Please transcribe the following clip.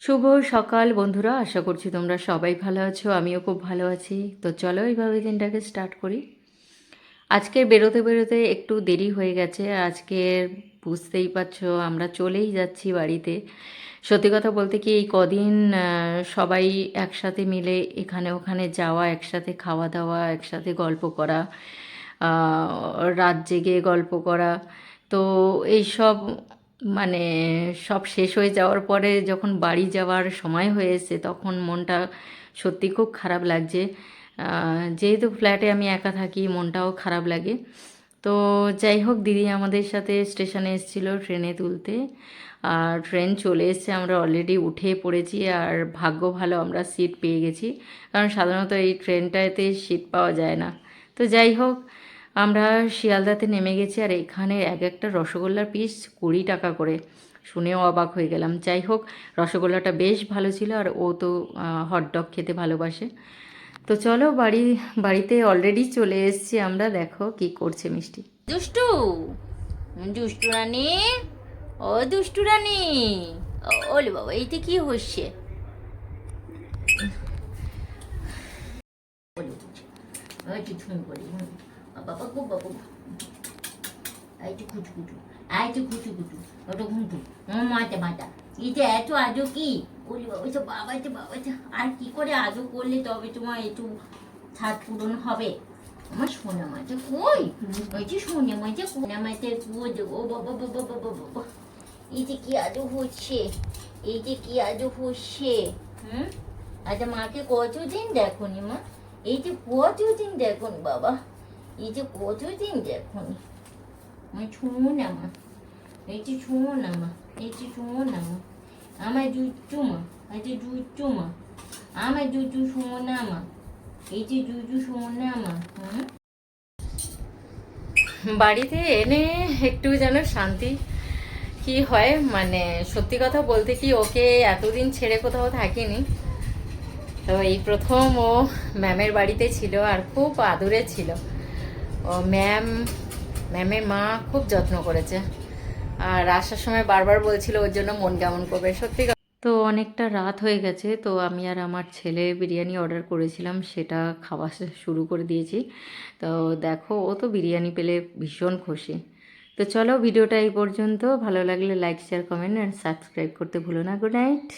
শুভ সকাল বন্ধুরা, আশা করছি তোমরা সবাই ভালো আছো। আমিও খুব ভালো আছি। তো চলো এইভাবে দিনটাকে স্টার্ট করি। আজকে বেরোতে বেরোতে একটু দেরি হয়ে গেছে। আজকের বুঝতেই পারছো আমরা চলেই যাচ্ছি বাড়িতে। সত্যি কথা বলতে কি, এই কদিন সবাই একসাথে মিলে এখানে ওখানে যাওয়া, একসাথে খাওয়া দাওয়া, একসাথে গল্প করা, রাত জেগে গল্প করা, তো এইসব মানে সব শেষ হয়ে যাওয়ার পরে যখন বাড়ি যাওয়ার সময় হয়েছে তখন মনটা সত্যি খুব খারাপ লাগছে। যেহেতু ফ্ল্যাটে আমি একা থাকি, মনটাও খারাপ লাগে। তো যাই হোক, দিদি আমাদের সাথে স্টেশনে এসেছিলো ট্রেনে তুলতে, আর ট্রেন চলে এসেছে, আমরা অলরেডি উঠে পড়েছি। আর ভাগ্য ভালো আমরা সিট পেয়ে গেছি, কারণ সাধারণত এই ট্রেনটাতে সিট পাওয়া যায় না। তো যাই হোক, আমরা শিয়ালদাতে নেমে গেছি। আর এখানে এক একটা রসগোল্লার পিস 20 টাকা করে, শুনেও অবাক হয়ে গেলাম। যাই হোক, রসগোল্লাটা বেশ ভালো ছিল, আর ও তো হটডগ খেতে ভালোবাসে। তো চলো বাড়িতে অলরেডি চলে এসেছি আমরা। দেখো কি করছে মিষ্টি। দুষ্টু, দুষ্টু রানী, ও দুষ্টু রানী, ওলে বাবা, এইটা কি হচ্ছে? বাবা গো বাবা, এই যে কুচু কুচু, এই যে কুচু কুচু, ওটা ঘুমটু, মাথা মাথা, এই যে এত আজও কি বলি বাবা, তো বাবা, তো বাবা, আর কি করে আজও করলে তবে তোমার একটু ছাদ পূরণ হবে? আমার সোনা মাঝে কই, ওই যে সোনা মাঝে, সোনা মাঝে কুয়ো দেবো। বাবা বাবা বাবা বাবা, এই যে কি আজও হচ্ছে, এই যে কি আজও হচ্ছে। আচ্ছা, মাকে কতদিন দেখো নি মা, এই যে কতদিন দেখো নি বাবা, এই যে কতদিন দেখো নি। আমার ছুঁয়ো না মা, এই যে ছুঁয়ো না মা, এই যে ছুঁয়ো না মা, আমার জুচু মা, এই যে জুচু মা, আমার জুচু শোনো না মা, এই যে জুচু শোনো না মা। বাড়িতে এনে একটু যেন শান্তি কি হয়, মানে সত্যি কথা বলতে কি, ওকে এতদিন ছেড়ে কোথাও থাকিনি। তো এই প্রথম ও ম্যামের বাড়িতে ছিল, আর খুব আদুরে ছিল। ও ম্যামের মা খুব যত্ন করেছে, আর আসার সময় বারবার বলছিল ওর জন্য মন কেমন করবে। সত্যি তো অনেকটা রাত হয়ে গেছে, তো আমি আর আমার ছেলে বিরিয়ানি অর্ডার করেছিলাম, সেটা খাওয়া শুরু করে দিয়েছি। তো দেখো, ও তো বিরিয়ানি পেলে ভীষণ খুশি। তো চলো, ভিডিওটা এই পর্যন্ত। ভালো লাগলে like, share, comment and subscribe করতে ভুলো না। Good night.